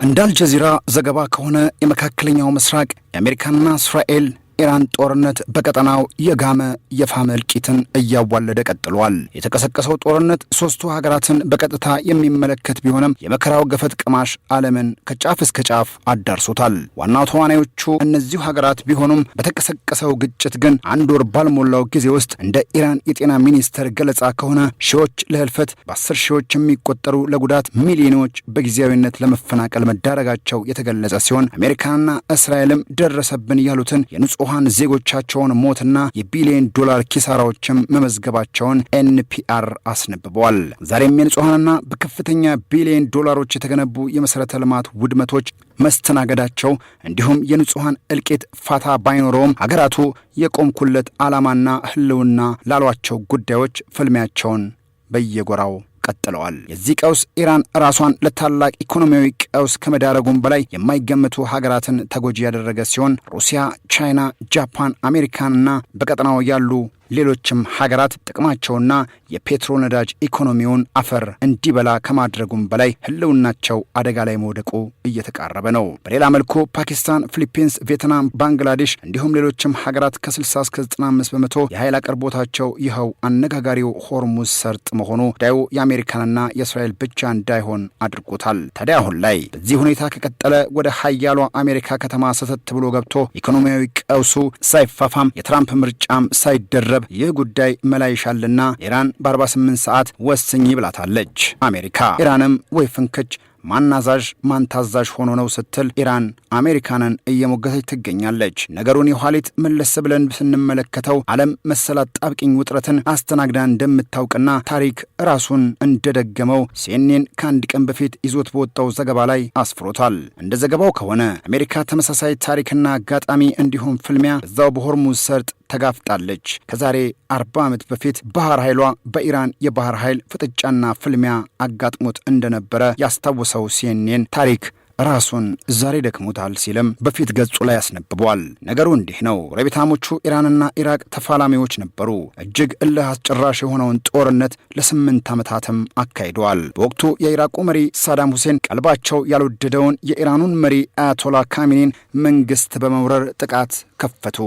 እንደ አልጀዚራ ዘገባ ከሆነ የመካከለኛው ምስራቅ የአሜሪካና እስራኤል ኢራን ጦርነት በቀጠናው የጋመ የፋመ እልቂትን እያዋለደ ቀጥሏል። የተቀሰቀሰው ጦርነት ሶስቱ ሀገራትን በቀጥታ የሚመለከት ቢሆንም የመከራው ገፈት ቀማሽ ዓለምን ከጫፍ እስከ ጫፍ አዳርሶታል። ዋናው ተዋናዮቹ እነዚሁ ሀገራት ቢሆኑም በተቀሰቀሰው ግጭት ግን አንድ ወር ባልሞላው ጊዜ ውስጥ እንደ ኢራን የጤና ሚኒስቴር ገለጻ ከሆነ ሺዎች ለህልፈት፣ በ10 ሺዎች የሚቆጠሩ ለጉዳት፣ ሚሊዮኖች በጊዜያዊነት ለመፈናቀል መዳረጋቸው የተገለጸ ሲሆን አሜሪካና እስራኤልም ደረሰብን ያሉትን የንጹሃን ዜጎቻቸውን ሞትና የቢሊዮን ዶላር ኪሳራዎችም መመዝገባቸውን ኤንፒአር አስነብበዋል። ዛሬም የንጹሃንና በከፍተኛ ቢሊዮን ዶላሮች የተገነቡ የመሰረተ ልማት ውድመቶች መስተናገዳቸው እንዲሁም የንጹሃን እልቂት ፋታ ባይኖረውም ሀገራቱ የቆምኩለት ዓላማና ህልውና ላሏቸው ጉዳዮች ፍልሚያቸውን በየጎራው ቀጥለዋል። የዚህ ቀውስ ኢራን ራሷን ለታላቅ ኢኮኖሚያዊ ቀውስ ከመዳረጉም በላይ የማይገመቱ ሀገራትን ተጎጂ ያደረገ ሲሆን ሩሲያ፣ ቻይና፣ ጃፓን፣ አሜሪካንና በቀጠናው ያሉ ሌሎችም ሀገራት ጥቅማቸውና የፔትሮ ነዳጅ ኢኮኖሚውን አፈር እንዲበላ ከማድረጉም በላይ ህልውናቸው አደጋ ላይ መውደቁ እየተቃረበ ነው። በሌላ መልኩ ፓኪስታን፣ ፊሊፒንስ፣ ቪየትናም፣ ባንግላዴሽ እንዲሁም ሌሎችም ሀገራት ከ60 እስከ 95 በመቶ የኃይል አቅርቦታቸው ይኸው አነጋጋሪው ሆርሙዝ ሰርጥ መሆኑ ጉዳዩ የአሜሪካንና የእስራኤል ብቻ እንዳይሆን አድርጎታል። ታዲያ አሁን ላይ በዚህ ሁኔታ ከቀጠለ ወደ ሀያሏ አሜሪካ ከተማ ሰተት ብሎ ገብቶ ኢኮኖሚያዊ ቀውሱ ሳይፋፋም የትራምፕ ምርጫም ሳይደረብ ይህ ጉዳይ መላ ይሻልና ኢራን በ48 ሰዓት ወስኝ ብላታለች። አሜሪካ ኢራንም ወይ ፍንክች ማናዛዥ ማንታዛዥ ሆኖ ነው ስትል ኢራን አሜሪካንን እየሞገተች ትገኛለች። ነገሩን የኋሊት መለስ ብለን ስንመለከተው ዓለም መሰል አጣብቂኝ ውጥረትን አስተናግዳ እንደምታውቅና ታሪክ ራሱን እንደደገመው ሲኤንኤን ከአንድ ቀን በፊት ይዞት በወጣው ዘገባ ላይ አስፍሮታል። እንደ ዘገባው ከሆነ አሜሪካ ተመሳሳይ ታሪክና አጋጣሚ እንዲሁም ፍልሚያ እዛው በሆርሙዝ ሰርጥ ተጋፍጣለች። ከዛሬ 40 ዓመት በፊት ባህር ኃይሏ በኢራን የባህር ኃይል ፍጥጫና ፍልሚያ አጋጥሞት እንደነበረ ያስታወሰው ሲኤንኤን ታሪክ ራሱን ዛሬ ደክሞታል ሲልም በፊት ገጹ ላይ ያስነብቧል። ነገሩ እንዲህ ነው። ጎረቤታሞቹ ኢራንና ኢራቅ ተፋላሚዎች ነበሩ። እጅግ እልህ አስጨራሽ የሆነውን ጦርነት ለ8 ዓመታትም አካሂደዋል። በወቅቱ የኢራቁ መሪ ሳዳም ሁሴን ቀልባቸው ያልወደደውን የኢራኑን መሪ አያቶላ ካሚኒን መንግስት በመውረር ጥቃት ከፈቱ።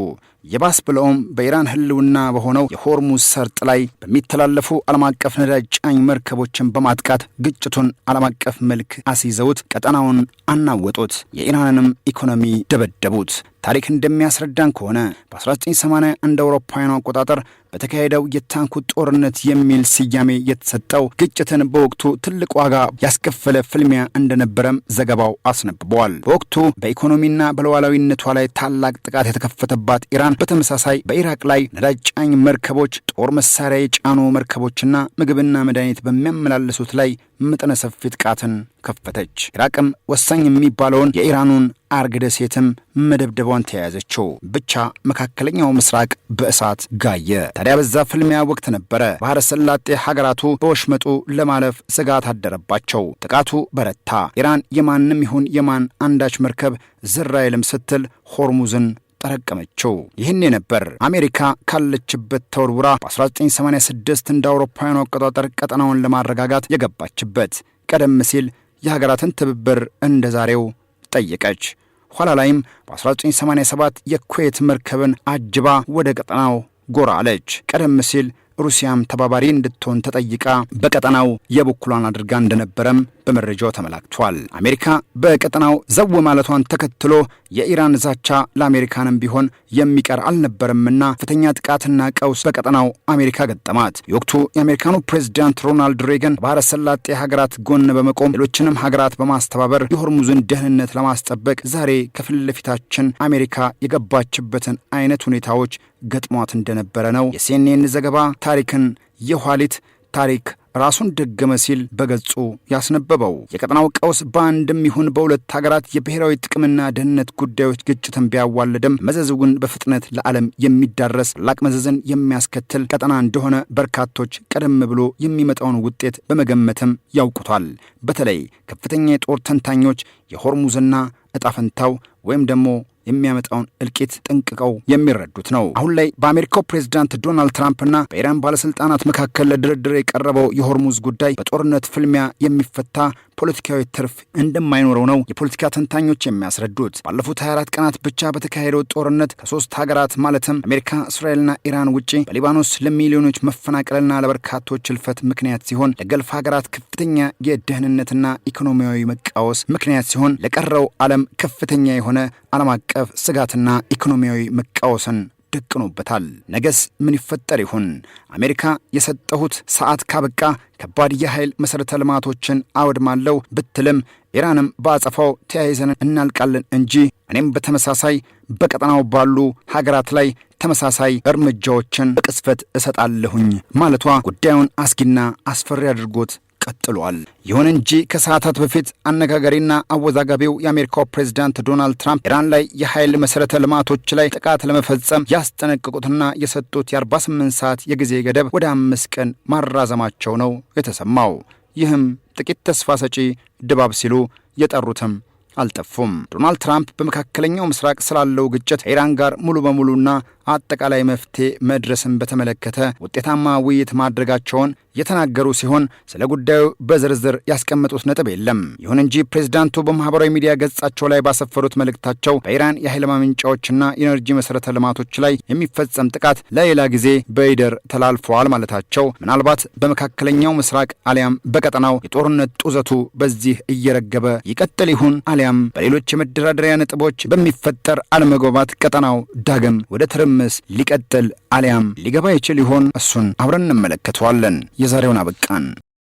የባስ ብለውም በኢራን ህልውና በሆነው የሆርሙዝ ሰርጥ ላይ በሚተላለፉ ዓለም አቀፍ ነዳጅ ጫኝ መርከቦችን በማጥቃት ግጭቱን ዓለም አቀፍ መልክ አስይዘውት ቀጠናውን አናወጡት። የኢራንንም ኢኮኖሚ ደበደቡት። ታሪክ እንደሚያስረዳን ከሆነ በ1980 እንደ አውሮፓውያኑ አቆጣጠር በተካሄደው የታንኩ ጦርነት የሚል ስያሜ የተሰጠው ግጭትን በወቅቱ ትልቅ ዋጋ ያስከፈለ ፍልሚያ እንደነበረም ዘገባው አስነብበዋል። በወቅቱ በኢኮኖሚና በሉዓላዊነቷ ላይ ታላቅ ጥቃት የተከፈተባት ኢራን በተመሳሳይ በኢራቅ ላይ ነዳጅ ጫኝ መርከቦች፣ ጦር መሳሪያ የጫኑ መርከቦችና ምግብና መድኃኒት በሚያመላልሱት ላይ መጠነ ሰፊ ጥቃትን ከፈተች። ኢራቅም ወሳኝ የሚባለውን የኢራኑን አርግ ደሴትም መደብደቧን ተያያዘችው። ብቻ መካከለኛው ምስራቅ በእሳት ጋየ። ታዲያ በዛ ፍልሚያ ወቅት ነበረ ባህረ ሰላጤ ሀገራቱ በወሽመጡ ለማለፍ ስጋት አደረባቸው። ጥቃቱ በረታ። ኢራን የማንም ይሁን የማን አንዳች መርከብ ዝር አይልም ስትል ሆርሙዝን ጠረቀመችው። ይህኔ ነበር አሜሪካ ካለችበት ተወርውራ በ1986 እንደ አውሮፓውያኑ አቆጣጠር ቀጠናውን ለማረጋጋት የገባችበት። ቀደም ሲል የሀገራትን ትብብር እንደ ዛሬው ጠየቀች። ኋላ ላይም በ1987 የኩዌት መርከብን አጅባ ወደ ቀጠናው ጎራ አለች። ቀደም ሲል ሩሲያም ተባባሪ እንድትሆን ተጠይቃ በቀጠናው የበኩሏን አድርጋ እንደነበረም በመረጃው ተመላክቷል። አሜሪካ በቀጠናው ዘው ማለቷን ተከትሎ የኢራን ዛቻ ለአሜሪካንም ቢሆን የሚቀር አልነበረምና ከፍተኛ ጥቃትና ቀውስ በቀጠናው አሜሪካ ገጠማት። የወቅቱ የአሜሪካኑ ፕሬዝዳንት ሮናልድ ሬገን ባህረ ሰላጤ ሀገራት ጎን በመቆም ሌሎችንም ሀገራት በማስተባበር የሆርሙዝን ደህንነት ለማስጠበቅ ዛሬ ከፊት ለፊታችን አሜሪካ የገባችበትን አይነት ሁኔታዎች ገጥሟት እንደነበረ ነው የሲኤንኤን ዘገባ ታሪክን የኋሊት ታሪክ ራሱን ደገመ ሲል በገጹ ያስነበበው። የቀጠናው ቀውስ በአንድም ይሁን በሁለት ሀገራት የብሔራዊ ጥቅምና ደህንነት ጉዳዮች ግጭትን ቢያዋልድም መዘዝውን በፍጥነት ለዓለም የሚዳረስ ላቅ መዘዝን የሚያስከትል ቀጠና እንደሆነ በርካቶች ቀደም ብሎ የሚመጣውን ውጤት በመገመትም ያውቁታል። በተለይ ከፍተኛ የጦር ተንታኞች የሆርሙዝና እጣፈንታው ወይም ደግሞ የሚያመጣውን እልቂት ጠንቅቀው የሚረዱት ነው። አሁን ላይ በአሜሪካው ፕሬዝዳንት ዶናልድ ትራምፕና በኢራን ባለስልጣናት መካከል ለድርድር የቀረበው የሆርሙዝ ጉዳይ በጦርነት ፍልሚያ የሚፈታ ፖለቲካዊ ትርፍ እንደማይኖረው ነው የፖለቲካ ተንታኞች የሚያስረዱት። ባለፉት 24 ቀናት ብቻ በተካሄደው ጦርነት ከ3 ሀገራት ማለትም አሜሪካ፣ እስራኤልና ኢራን ውጪ በሊባኖስ ለሚሊዮኖች መፈናቀልና ለበርካቶች እልፈት ምክንያት ሲሆን፣ ለገልፍ ሀገራት ከፍተኛ የደህንነትና ኢኮኖሚያዊ መቃወስ ምክንያት ሲሆን፣ ለቀረው ዓለም ከፍተኛ የሆነ ዓለም አቀፍ ስጋትና ኢኮኖሚያዊ መቃወስን ደቅኖበታል። ነገስ ምን ይፈጠር ይሆን? አሜሪካ የሰጠሁት ሰዓት ካበቃ ከባድ የኃይል መሰረተ ልማቶችን አወድማለሁ ብትልም ኢራንም በአጸፋው ተያይዘን እናልቃለን እንጂ እኔም በተመሳሳይ በቀጠናው ባሉ ሀገራት ላይ ተመሳሳይ እርምጃዎችን በቅስፈት እሰጣለሁኝ ማለቷ ጉዳዩን አስጊና አስፈሪ አድርጎት ቀጥሏል። ይሁን እንጂ ከሰዓታት በፊት አነጋጋሪና አወዛጋቢው የአሜሪካው ፕሬዝዳንት ዶናልድ ትራምፕ ኢራን ላይ የኃይል መሰረተ ልማቶች ላይ ጥቃት ለመፈጸም ያስጠነቀቁትና የሰጡት የ48 ሰዓት የጊዜ ገደብ ወደ 5 ቀን ማራዘማቸው ነው የተሰማው። ይህም ጥቂት ተስፋ ሰጪ ድባብ ሲሉ የጠሩትም አልጠፉም። ዶናልድ ትራምፕ በመካከለኛው ምስራቅ ስላለው ግጭት ከኢራን ጋር ሙሉ በሙሉና አጠቃላይ መፍትሄ መድረስን በተመለከተ ውጤታማ ውይይት ማድረጋቸውን የተናገሩ ሲሆን ስለ ጉዳዩ በዝርዝር ያስቀመጡት ነጥብ የለም። ይሁን እንጂ ፕሬዝዳንቱ በማህበራዊ ሚዲያ ገጻቸው ላይ ባሰፈሩት መልእክታቸው በኢራን የኃይል ማመንጫዎችና ኢነርጂ መሰረተ ልማቶች ላይ የሚፈጸም ጥቃት ለሌላ ጊዜ በይደር ተላልፈዋል ማለታቸው ምናልባት በመካከለኛው ምስራቅ አሊያም በቀጠናው የጦርነት ጡዘቱ በዚህ እየረገበ ይቀጥል ይሁን አሊያም በሌሎች የመደራደሪያ ነጥቦች በሚፈጠር አለመግባባት ቀጠናው ዳግም ወደ ትርምስ ሊቀጥል አሊያም ሊገባ ይችል ይሆን? እሱን አብረን እንመለከተዋለን። የዛሬውን አበቃን።